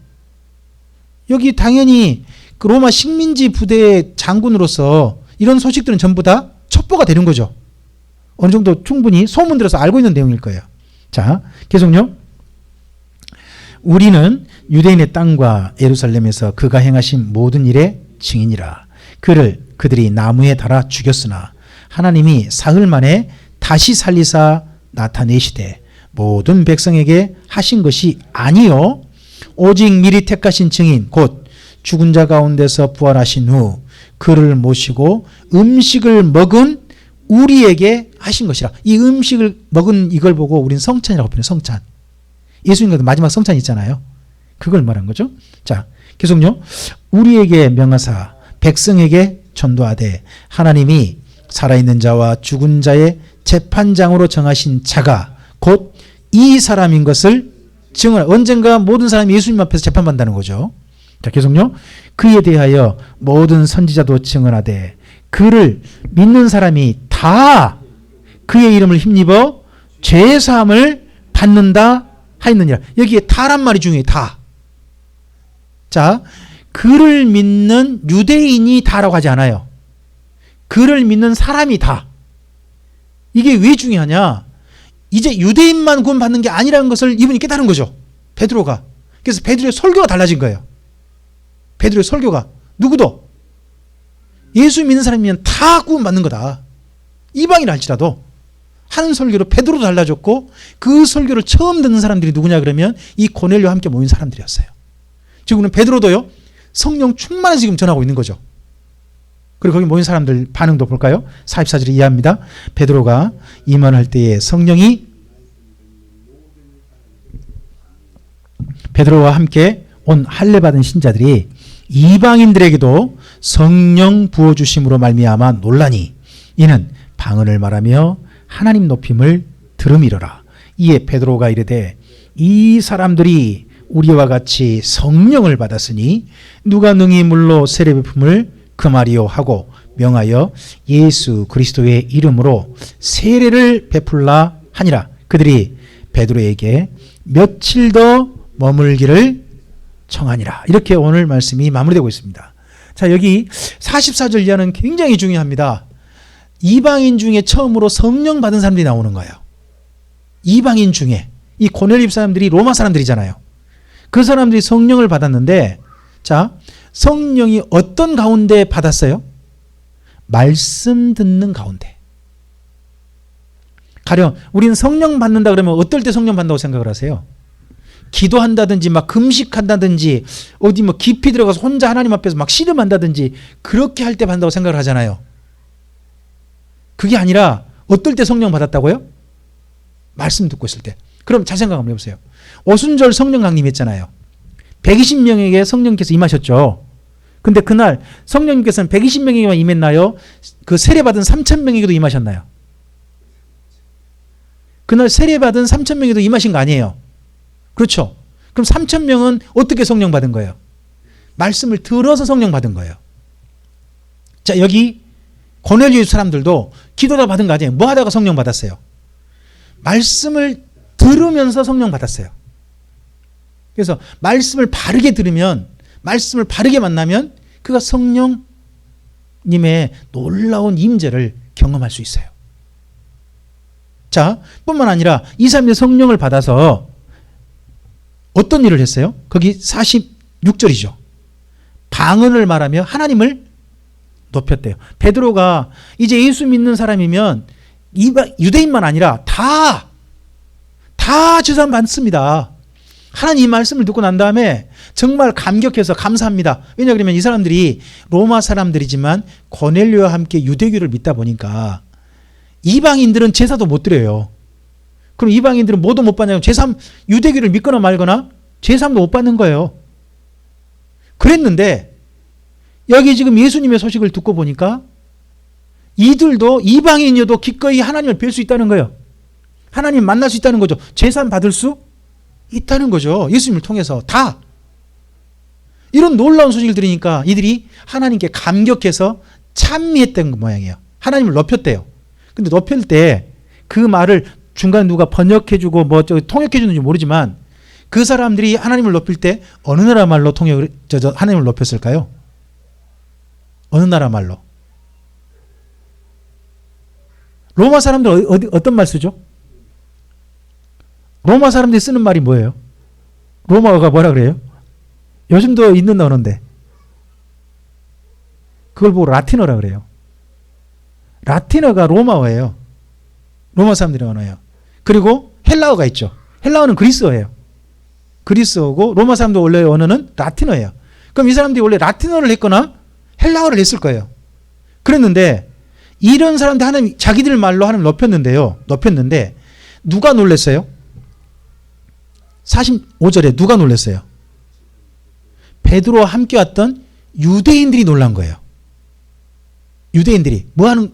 Speaker 1: 여기 당연히 그 로마 식민지 부대의 장군으로서 이런 소식들은 전부 다 첩보가 되는 거죠. 어느 정도 충분히 소문 들어서 알고 있는 내용일 거예요. 자, 계속요. 우리는 유대인의 땅과 예루살렘에서 그가 행하신 모든 일의 증인이라. 그들이 나무에 달아 죽였으나 하나님이 사흘 만에 다시 살리사 나타내시되 모든 백성에게 하신 것이 아니요 오직 미리 택하신 증인 곧 죽은 자 가운데서 부활하신 후 그를 모시고 음식을 먹은 우리에게 하신 것이라. 이 음식을 먹은 이걸 보고 우리는 성찬이라고 표현해요. 성찬. 예수님과 마지막 성찬 있잖아요. 그걸 말한 거죠. 자, 계속요. 우리에게 명하사 백성에게 전도하되 하나님이 살아있는 자와 죽은 자의 재판장으로 정하신 자가 곧 이 사람인 것을 증언. 언젠가 모든 사람이 예수님 앞에서 재판받는다는 거죠. 자, 계속요. 그에 대하여 모든 선지자도 증언하되 그를 믿는 사람이 다 그의 이름을 힘입어 죄사함을 받는다 하였느니라. 여기에 다란 말이 중요해요. 다. 자, 그를 믿는 유대인이 다라고 하지 않아요. 그를 믿는 사람이 다. 이게 왜 중요하냐? 이제 유대인만 구원받는 게 아니라는 것을 이분이 깨달은 거죠. 베드로가. 그래서 베드로의 설교가 달라진 거예요. 베드로의 설교가. 누구도 예수 믿는 사람이면 다 구원받는 거다. 이방이라 할지라도 하는 설교로 베드로도 달라졌고 그 설교를 처음 듣는 사람들이 누구냐 그러면 이 고넬료와 함께 모인 사람들이었어요. 지금은 베드로도요. 성령 충만해서 지금 전하고 있는 거죠. 그리고 거기 모인 사람들 반응도 볼까요? 44절에 이해합니다. 베드로가 임원할 때에 성령이 베드로와 함께 온 할례 받은 신자들이 이방인들에게도 성령 부어주심으로 말미암아 놀라니 이는 방언을 말하며 하나님 높임을 들음이로라. 이에 베드로가 이르되 이 사람들이 우리와 같이 성령을 받았으니 누가 능히 물로 세례 베품을 금하리요 하고 명하여 예수 그리스도의 이름으로 세례를 베풀라 하니라. 그들이 베드로에게 며칠 더 머물기를 청하니라. 이렇게 오늘 말씀이 마무리되고 있습니다. 자, 여기 44절 이하는 굉장히 중요합니다. 이방인 중에 처음으로 성령 받은 사람들이 나오는 거예요. 이방인 중에. 이 고넬료 사람들이 로마 사람들이잖아요. 그 사람들이 성령을 받았는데, 자, 성령이 어떤 가운데 받았어요? 말씀 듣는 가운데. 가령 우리는 성령 받는다 그러면 어떨 때 성령 받는다고 생각을 하세요? 기도한다든지 막 금식한다든지 어디 뭐 깊이 들어가서 혼자 하나님 앞에서 막 씨름한다든지 그렇게 할 때 받는다고 생각을 하잖아요. 그게 아니라 어떨 때 성령 받았다고요? 말씀 듣고 있을 때. 그럼 잘 생각 한번 해보세요. 오순절 성령 강림 했잖아요. 120명에게 성령께서 임하셨죠. 근데 그날 성령님께서는 120명에게만 임했나요? 그 세례받은 3,000명에게도 임하셨나요? 그날 세례받은 3,000명에도 임하신 거 아니에요? 그렇죠. 그럼 3,000명은 어떻게 성령 받은 거예요? 말씀을 들어서 성령 받은 거예요. 자, 여기 고넬료 사람들도 기도다 받은 거 아니에요? 뭐 하다가 성령 받았어요? 말씀을 들으면서 성령 받았어요. 그래서 말씀을 바르게 들으면, 말씀을 바르게 만나면 그가 성령님의 놀라운 임재를 경험할 수 있어요. 자, 뿐만 아니라 이 사람들이 성령을 받아서 어떤 일을 했어요? 거기 46절이죠. 방언을 말하며 하나님을 높였대요. 베드로가 이제 예수 믿는 사람이면 유대인만 아니라 다 죄사함 받습니다. 하나님 이 말씀을 듣고 난 다음에 정말 감격해서 감사합니다. 왜냐 그러면 이 사람들이 로마 사람들이지만 고넬료와 함께 유대교를 믿다 보니까 이방인들은 제사도 못 드려요. 그럼 이방인들은 뭐도 못 받냐면 유대교를 믿거나 말거나 제사도 못 받는 거예요. 그랬는데 여기 지금 예수님의 소식을 듣고 보니까 이들도 이방인이어도 기꺼이 하나님을 뵐 수 있다는 거예요. 하나님 만날 수 있다는 거죠. 제사 받을 수 있다는 거죠. 예수님을 통해서 다. 이런 놀라운 소식을 들으니까 이들이 하나님께 감격해서 찬미했던 모양이에요. 하나님을 높였대요. 근데 높일 때 그 말을 중간에 누가 번역해주고 뭐 통역해주는지 모르지만 그 사람들이 하나님을 높일 때 어느 나라 말로 하나님을 높였을까요? 어느 나라 말로? 로마 사람들 어떤 말 쓰죠? 로마 사람들이 쓰는 말이 뭐예요? 로마어가 뭐라 그래요? 요즘도 있는 언어인데 그걸 보고 라틴어라 그래요. 라틴어가 로마어예요. 로마 사람들의 언어예요. 그리고 헬라어가 있죠. 헬라어는 그리스어예요. 그리스어고 로마 사람들 원래 언어는 라틴어예요. 그럼 이 사람들이 원래 라틴어를 했거나 헬라어를 했을 거예요. 그랬는데 이런 사람들 하나님 자기들 말로 하나님 높였는데 누가 놀랬어요? 45절에 누가 놀랐어요? 베드로와 함께 왔던 유대인들이 놀란 거예요. 유대인들이 뭘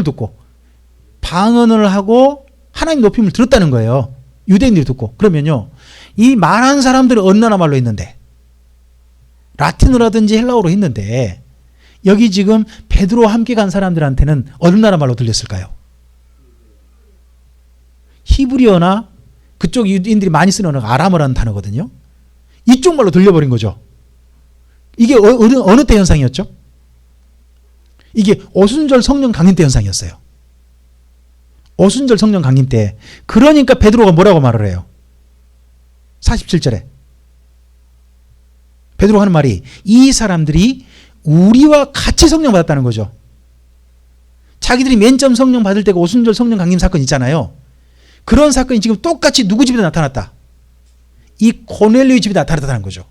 Speaker 1: 듣고? 방언을 하고 하나님 높임을 들었다는 거예요. 유대인들이 듣고. 그러면요, 이 말한 사람들은 어느 나라 말로 했는데, 라틴어라든지 헬라어로 했는데, 여기 지금 베드로와 함께 간 사람들한테는 어느 나라 말로 들렸을까요? 히브리어나 그쪽 유대인들이 많이 쓰는 언어가 아람어라는 단어거든요. 이쪽 말로 들려버린 거죠. 이게 어느 때 현상이었죠? 이게 오순절 성령 강림 때 현상이었어요. 오순절 성령 강림 때. 그러니까 베드로가 뭐라고 말을 해요? 47절에 베드로가 하는 말이, 이 사람들이 우리와 같이 성령 받았다는 거죠. 자기들이 맨 처음 성령 받을 때가 오순절 성령 강림 사건 있잖아요. 그런 사건이 지금 똑같이 누구 집에도 나타났다. 이 고넬료의 집에 나타났다는 거죠.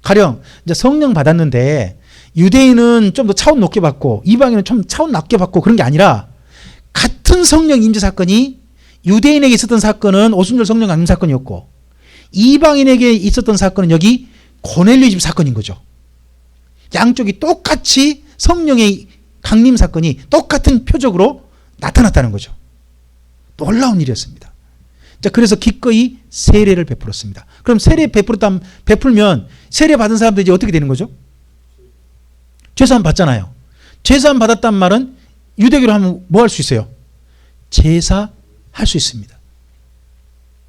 Speaker 1: 가령 이제 성령 받았는데 유대인은 좀 더 차원 높게 받고 이방인은 좀 차원 낮게 받고 그런 게 아니라, 같은 성령 임재 사건이 유대인에게 있었던 사건은 오순절 성령 강림 사건이었고, 이방인에게 있었던 사건은 여기 고넬료 집 사건인 거죠. 양쪽이 똑같이 성령의 강림 사건이 똑같은 표적으로 나타났다는 거죠. 놀라운 일이었습니다. 자, 그래서 기꺼이 세례를 베풀었습니다. 그럼 세례 베풀면 세례 받은 사람들이 이제 어떻게 되는 거죠? 죄사함 받잖아요. 죄사함 받았단 말은 유대교로 하면 뭐 할 수 있어요? 제사 할 수 있습니다.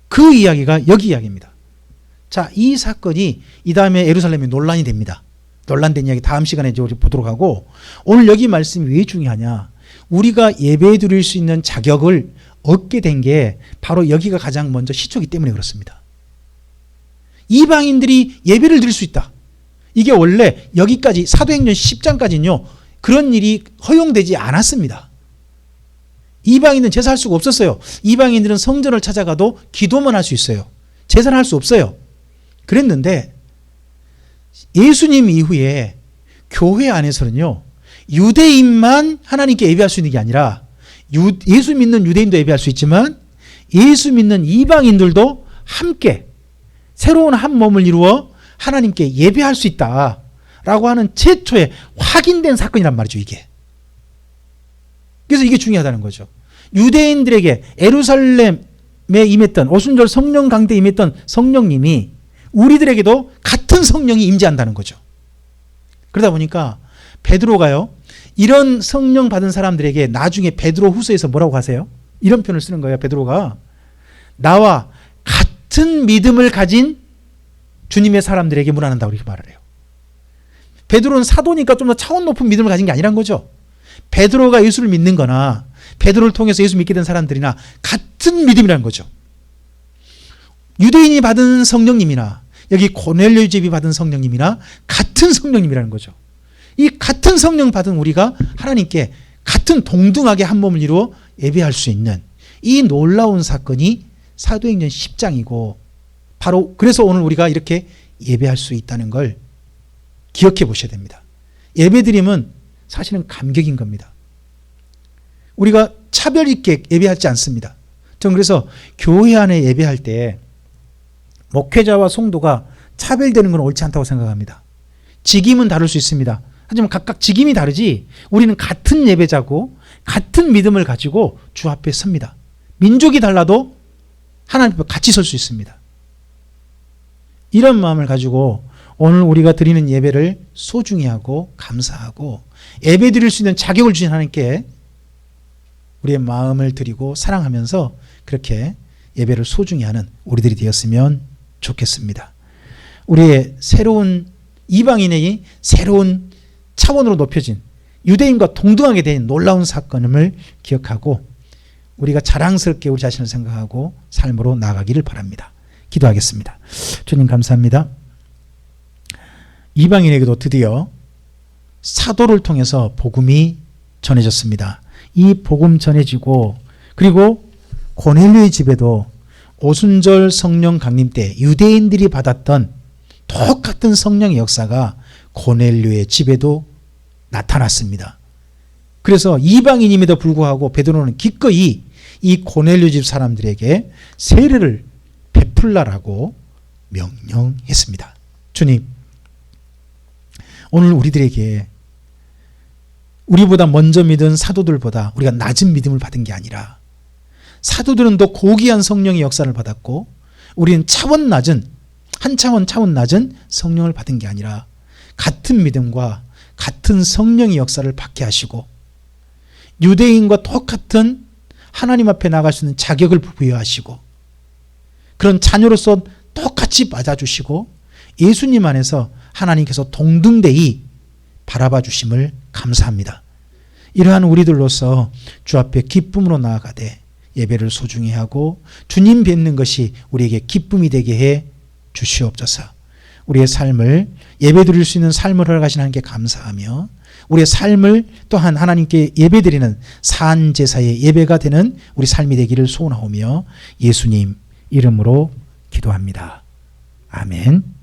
Speaker 1: 그 이야기가 여기 이야기입니다. 자, 이 사건이 이 다음에 예루살렘에 논란이 됩니다. 논란된 이야기 다음 시간에 이제 우리 보도록 하고, 오늘 여기 말씀이 왜 중요하냐? 우리가 예배 드릴 수 있는 자격을 얻게 된 게 바로 여기가 가장 먼저 시초이기 때문에 그렇습니다. 이방인들이 예배를 드릴 수 있다. 이게 원래 여기까지 사도행전 10장까지는요, 그런 일이 허용되지 않았습니다. 이방인은 제사할 수가 없었어요. 이방인들은 성전을 찾아가도 기도만 할 수 있어요. 제사를 할 수 없어요. 그랬는데 예수님 이후에 교회 안에서는요, 유대인만 하나님께 예배할 수 있는 게 아니라 예수 믿는 유대인도 예배할 수 있지만 예수 믿는 이방인들도 함께 새로운 한 몸을 이루어 하나님께 예배할 수 있다라고 하는 최초의 확인된 사건이란 말이죠, 이게. 그래서 이게 중요하다는 거죠. 유대인들에게 예루살렘에 임했던 오순절 성령 강대에 임했던 성령님이 우리들에게도 같은 성령이 임재한다는 거죠. 그러다 보니까 베드로가요, 이런 성령 받은 사람들에게 나중에 베드로 후서에서 뭐라고 하세요? 이런 표현을 쓰는 거예요. 베드로가 나와 같은 믿음을 가진 주님의 사람들에게 문안한다고 이렇게 말을 해요. 베드로는 사도니까 좀 더 차원 높은 믿음을 가진 게 아니란 거죠. 베드로가 예수를 믿는 거나 베드로를 통해서 예수 믿게 된 사람들이나 같은 믿음이라는 거죠. 유대인이 받은 성령님이나 여기 고넬료 집이 받은 성령님이나 같은 성령님이라는 거죠. 이 같은 성령 받은 우리가 하나님께 같은 동등하게 한 몸을 이루어 예배할 수 있는 이 놀라운 사건이 사도행전 10장이고, 바로 그래서 오늘 우리가 이렇게 예배할 수 있다는 걸 기억해 보셔야 됩니다. 예배드림은 사실은 감격인 겁니다. 우리가 차별 있게 예배하지 않습니다. 저는 그래서 교회 안에 예배할 때 목회자와 성도가 차별되는 건 옳지 않다고 생각합니다. 직임은 다를 수 있습니다. 하지만 각각 직임이 다르지 우리는 같은 예배자고 같은 믿음을 가지고 주 앞에 섭니다. 민족이 달라도 하나님 앞에 같이 설 수 있습니다. 이런 마음을 가지고 오늘 우리가 드리는 예배를 소중히 하고 감사하고 예배 드릴 수 있는 자격을 주신 하나님께 우리의 마음을 드리고 사랑하면서 그렇게 예배를 소중히 하는 우리들이 되었으면 좋겠습니다. 우리의 새로운 이방인의 새로운 차원으로 높여진 유대인과 동등하게 된 놀라운 사건을 기억하고 우리가 자랑스럽게 우리 자신을 생각하고 삶으로 나아가기를 바랍니다. 기도하겠습니다. 주님 감사합니다. 이방인에게도 드디어 사도를 통해서 복음이 전해졌습니다. 이 복음 전해지고 그리고 고넬료의 집에도 오순절 성령 강림 때 유대인들이 받았던 똑같은 성령의 역사가 고넬료의 집에도 나타났습니다. 그래서 이방인임에도 불구하고 베드로는 기꺼이 이 고넬료 집 사람들에게 세례를 베풀라라고 명령했습니다. 주님, 오늘 우리들에게 우리보다 먼저 믿은 사도들보다 우리가 낮은 믿음을 받은 게 아니라 사도들은 더 고귀한 성령의 역사를 받았고 우리는 한 차원 낮은 성령을 받은 게 아니라 같은 믿음과 같은 성령의 역사를 받게 하시고 유대인과 똑같은 하나님 앞에 나갈 수 있는 자격을 부여하시고 그런 자녀로서 똑같이 맞아주시고 예수님 안에서 하나님께서 동등되이 바라봐 주심을 감사합니다. 이러한 우리들로서 주 앞에 기쁨으로 나아가되 예배를 소중히 하고 주님 뵙는 것이 우리에게 기쁨이 되게 해 주시옵소서. 우리의 삶을 예배 드릴 수 있는 삶을 허락하신 하나님께 감사하며 우리의 삶을 또한 하나님께 예배드리는 산제사의 예배가 되는 우리 삶이 되기를 소원하오며 예수님 이름으로 기도합니다. 아멘.